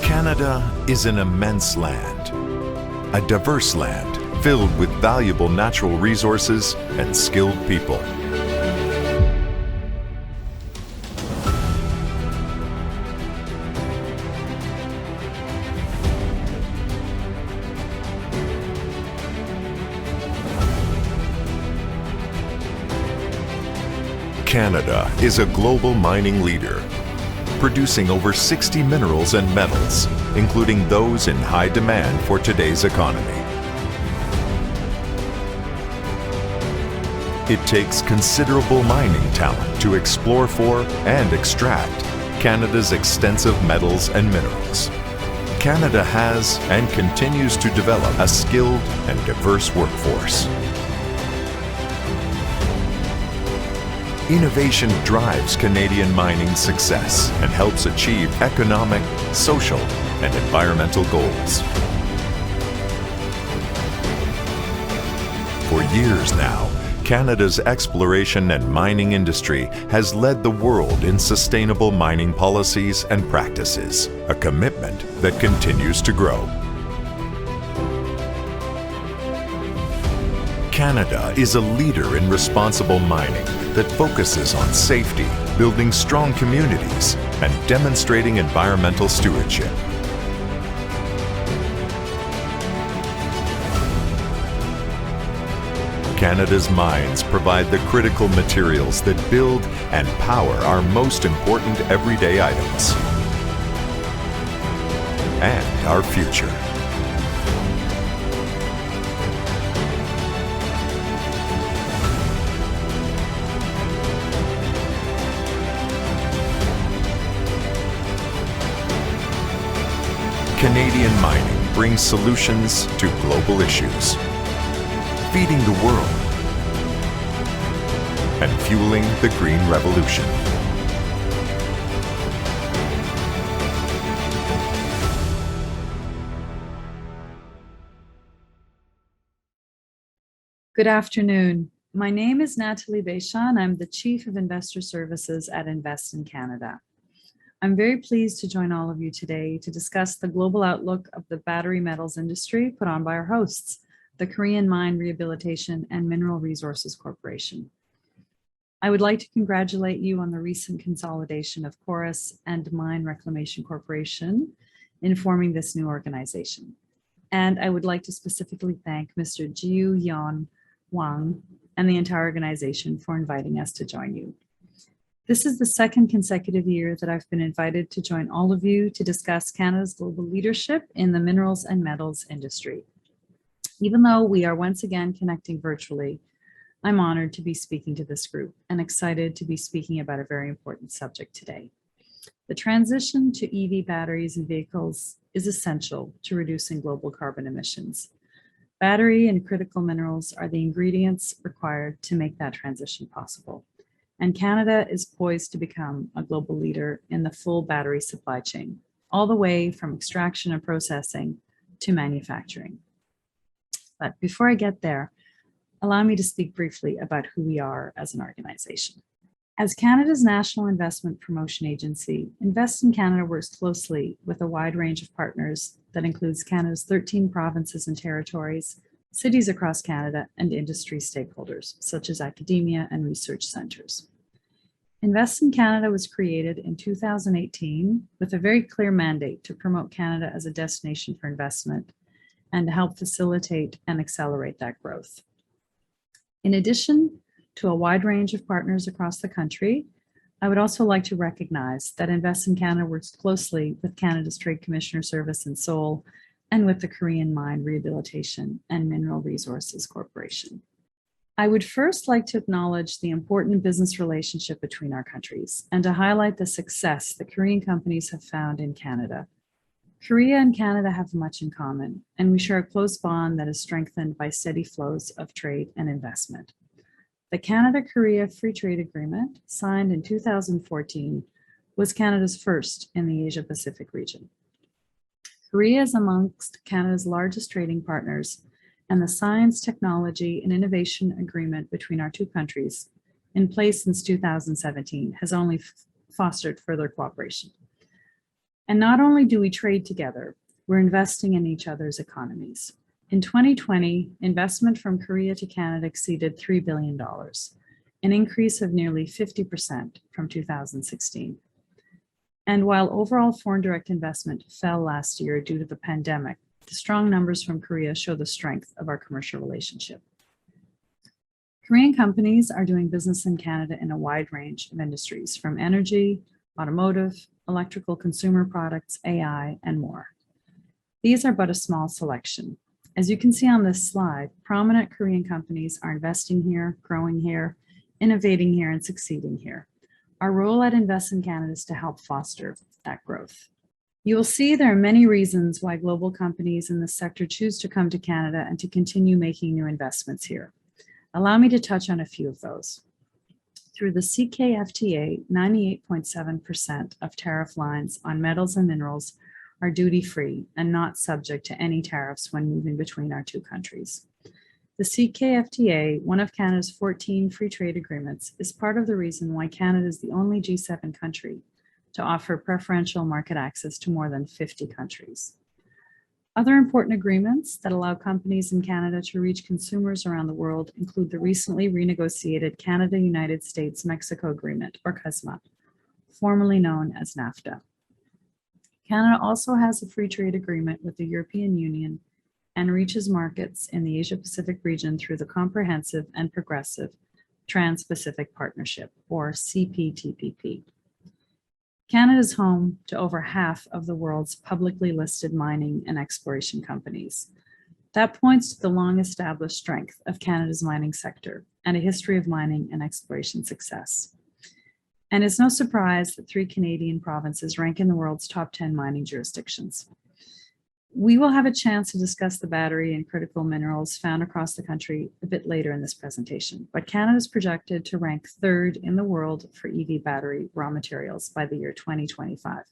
Canada is an immense land, a diverse land filled with valuable natural resources and skilled people. Canada is a global mining leader, producing over 60 minerals and metals, including those in high demand for today's economy. It takes considerable mining talent to explore for and extract Canada's extensive metals and minerals. Canada has and continues to develop a skilled and diverse workforce. Innovation drives Canadian mining's success and helps achieve economic, social, and environmental goals. For years now, Canada's exploration and mining industry has led the world in sustainable mining policies and practices, a commitment that continues to grow. Canada is a leader in responsible mining that focuses on safety, building strong communities, and demonstrating environmental stewardship. Canada's mines provide the critical materials that build and power our most important everyday items and our future. Canadian mining brings solutions to global issues, feeding the world and fueling the green revolution. Good afternoon. My name is Natalie Béchamp, and I'm the Chief of Investor Services at Invest in Canada. I'm very pleased to join all of you today to discuss the global outlook of the battery metals industry put on by our hosts, the Korean Mine Rehabilitation and Mineral Resources Corporation. I would like to congratulate you on the recent consolidation of Chorus and Mine Reclamation Corporation in forming this new organization. And I would like to specifically thank Mr. Jiu Yon Wang and the entire organization for inviting us to join you. This is the second consecutive year that I've been invited to join all of you to discuss Canada's global leadership in the minerals and metals industry. Even though we are once again connecting virtually, I'm honored to be speaking to this group and excited to be speaking about a very important subject today. The transition to EV batteries and vehicles is essential to reducing global carbon emissions. Battery and critical minerals are the ingredients required to make that transition possible. And Canada is poised to become a global leader in the full battery supply chain, all the way from extraction and processing to manufacturing. But before I get there, allow me to speak briefly about who we are as an organization. As Canada's National Investment Promotion Agency, Invest in Canada works closely with a wide range of partners that includes Canada's 13 provinces and territories, cities across Canada, and industry stakeholders, such as academia and research centers. Invest in Canada was created in 2018 with a very clear mandate to promote Canada as a destination for investment and to help facilitate and accelerate that growth. In addition to a wide range of partners across the country, I would also like to recognize that Invest in Canada works closely with Canada's Trade Commissioner Service in Seoul and with the Korean Mine Rehabilitation and Mineral Resources Corporation. I would first like to acknowledge the important business relationship between our countries and to highlight the success that Korean companies have found in Canada. Korea and Canada have much in common, and we share a close bond that is strengthened by steady flows of trade and investment. The Canada-Korea Free Trade Agreement, signed in 2014, was Canada's first in the Asia-Pacific region. Korea is amongst Canada's largest trading partners, and the Science, Technology, and Innovation Agreement between our two countries, in place since 2017, has only fostered further cooperation. And not only do we trade together, we're investing in each other's economies. In 2020, investment from Korea to Canada exceeded $3 billion, an increase of nearly 50% from 2016. And while overall foreign direct investment fell last year due to the pandemic, the strong numbers from Korea show the strength of our commercial relationship. Korean companies are doing business in Canada in a wide range of industries, from energy, automotive, electrical consumer products, AI, and more. These are but a small selection. As you can see on this slide, prominent Korean companies are investing here, growing here, innovating here, and succeeding here. Our role at Invest in Canada is to help foster that growth. You will see there are many reasons why global companies in this sector choose to come to Canada and to continue making new investments here. Allow me to touch on a few of those. Through the CKFTA, 98.7% of tariff lines on metals and minerals are duty-free and not subject to any tariffs when moving between our two countries. The CKFTA, one of Canada's 14 free trade agreements, is part of the reason why Canada is the only G7 country to offer preferential market access to more than 50 countries. Other important agreements that allow companies in Canada to reach consumers around the world include the recently renegotiated Canada-United States-Mexico Agreement, or CUSMA, formerly known as NAFTA. Canada also has a free trade agreement with the European Union and reaches markets in the Asia-Pacific region through the Comprehensive and Progressive Trans-Pacific Partnership, or CPTPP. Canada is home to over half of the world's publicly listed mining and exploration companies. That points to the long-established strength of Canada's mining sector and a history of mining and exploration success. And it's no surprise that 3 Canadian provinces rank in the world's top 10 mining jurisdictions. We will have a chance to discuss the battery and critical minerals found across the country a bit later in this presentation, but Canada is projected to rank 3rd in the world for EV battery raw materials by the year 2025.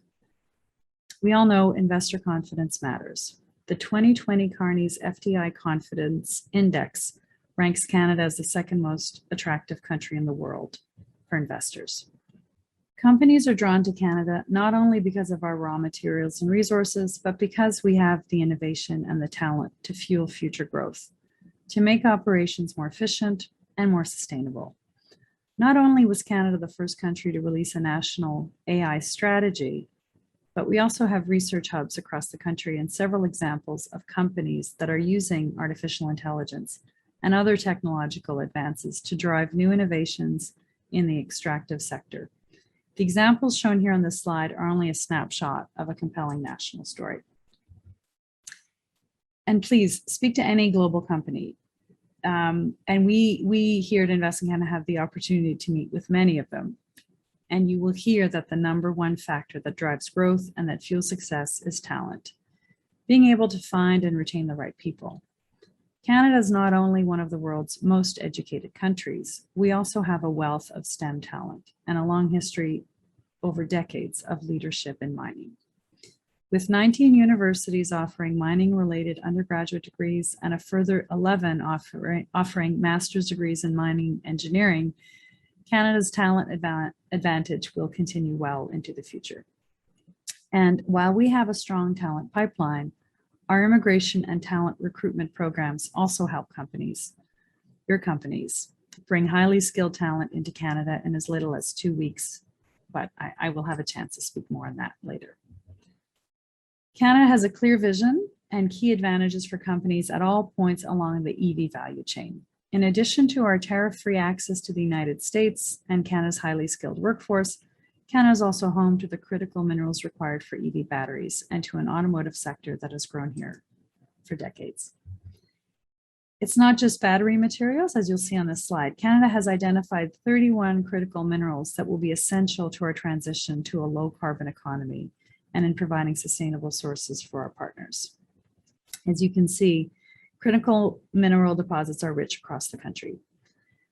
We all know investor confidence matters. The 2020 Carney's FDI Confidence Index ranks Canada as the 2nd most attractive country in the world for investors. Companies are drawn to Canada not only because of our raw materials and resources, but because we have the innovation and the talent to fuel future growth, to make operations more efficient and more sustainable. Not only was Canada the first country to release a national AI strategy, but we also have research hubs across the country and several examples of companies that are using artificial intelligence and other technological advances to drive new innovations in the extractive sector. The examples shown here on this slide are only a snapshot of a compelling national story. And please speak to any global company. And we here at Invest in Canada have the opportunity to meet with many of them. And you will hear that the #1 factor that drives growth and that fuels success is talent. Being able to find and retain the right people. Canada is not only one of the world's most educated countries, we also have a wealth of STEM talent and a long history over decades of leadership in mining. With 19 universities offering mining-related undergraduate degrees and a further 11 offering master's degrees in mining engineering, Canada's talent advantage will continue well into the future. And while we have a strong talent pipeline, our immigration and talent recruitment programs also help companies, your companies, bring highly skilled talent into Canada in as little as 2 weeks, but I will have a chance to speak more on that later. Canada has a clear vision and key advantages for companies at all points along the EV value chain. In addition to our tariff-free access to the United States and Canada's highly skilled workforce, Canada is also home to the critical minerals required for EV batteries and to an automotive sector that has grown here for decades. It's not just battery materials, as you'll see on this slide. Canada has identified 31 critical minerals that will be essential to our transition to a low carbon economy and in providing sustainable sources for our partners. As you can see, critical mineral deposits are rich across the country.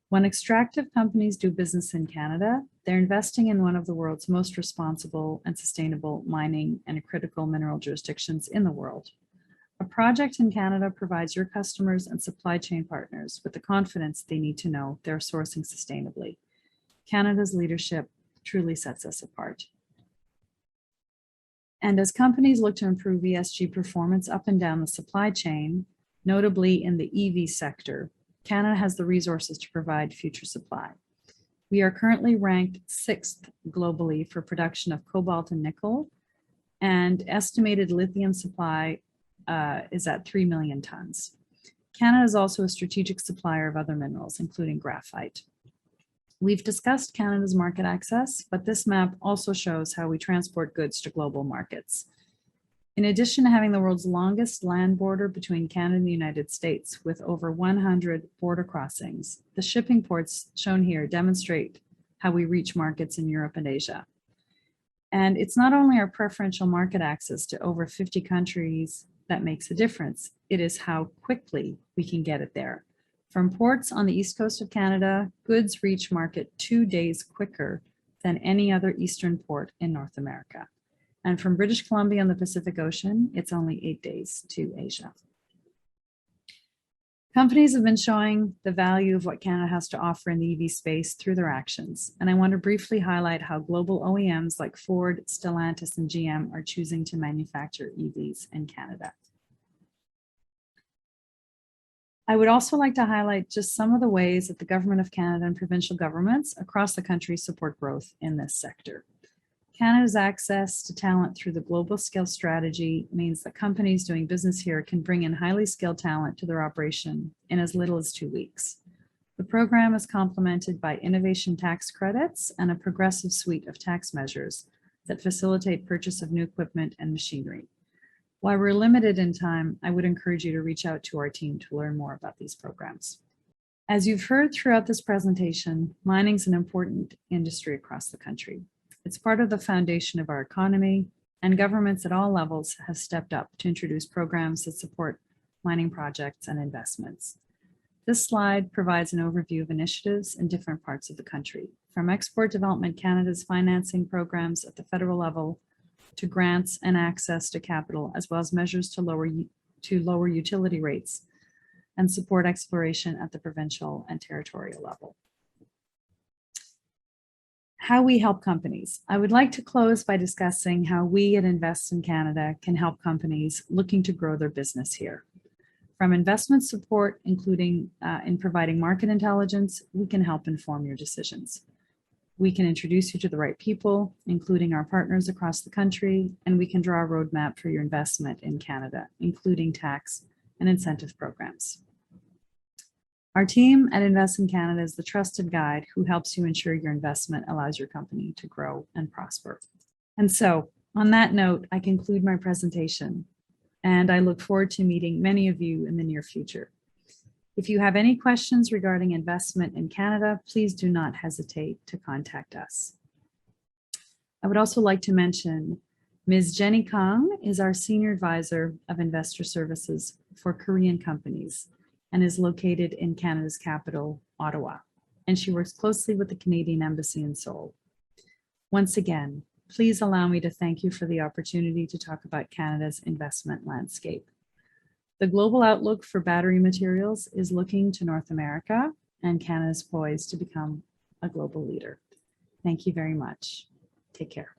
When extractive companies do business in Canada, they're investing in one of the world's most responsible and sustainable mining and critical mineral jurisdictions in the world. A project in Canada provides your customers and supply chain partners with the confidence they need to know they're sourcing sustainably. Canada's leadership truly sets us apart. And as companies look to improve ESG performance up and down the supply chain, notably in the EV sector, Canada has the resources to provide future supply. We are currently ranked 6th globally for production of cobalt and nickel, and estimated lithium supply is at 3 million tons. Canada is also a strategic supplier of other minerals, including graphite. We've discussed Canada's market access, but this map also shows how we transport goods to global markets. In addition to having the world's longest land border between Canada and the United States with over 100 border crossings, the shipping ports shown here demonstrate how we reach markets in Europe and Asia. And it's not only our preferential market access to over 50 countries that makes a difference, it is how quickly we can get it there. From ports on the east coast of Canada, goods reach market 2 days quicker than any other eastern port in North America. And from British Columbia and the Pacific Ocean, it's only 8 days to Asia. Companies have been showing the value of what Canada has to offer in the EV space through their actions. And I want to briefly highlight how global OEMs like Ford, Stellantis, and GM are choosing to manufacture EVs in Canada. I would also like to highlight just some of the ways that the Government of Canada and provincial governments across the country support growth in this sector. Canada's access to talent through the Global Skills Strategy means that companies doing business here can bring in highly skilled talent to their operation in as little as 2 weeks. The program is complemented by innovation tax credits and a progressive suite of tax measures that facilitate purchase of new equipment and machinery. While we're limited in time, I would encourage you to reach out to our team to learn more about these programs. As you've heard throughout this presentation, mining is an important industry across the country. It's part of the foundation of our economy, and governments at all levels have stepped up to introduce programs that support mining projects and investments. This slide provides an overview of initiatives in different parts of the country, from Export Development Canada's financing programs at the federal level to grants and access to capital, as well as measures to lower utility rates and support exploration at the provincial and territorial level. How we help companies. I would like to close by discussing how we at Invest in Canada can help companies looking to grow their business here. From investment support, including in providing market intelligence, we can help inform your decisions. We can introduce you to the right people, including our partners across the country, and we can draw a roadmap for your investment in Canada, including tax and incentive programs. Our team at Invest in Canada is the trusted guide who helps you ensure your investment allows your company to grow and prosper. And so, on that note, I conclude my presentation, and I look forward to meeting many of you in the near future. If you have any questions regarding investment in Canada, please do not hesitate to contact us. I would also like to mention Ms. Jenny Kang is our Senior Advisor of Investor Services for Korean companies and is located in Canada's capital, Ottawa, and she works closely with the Canadian Embassy in Seoul. Once again, please allow me to thank you for the opportunity to talk about Canada's investment landscape. The global outlook for battery materials is looking to North America, and Canada is poised to become a global leader. Thank you very much. Take care.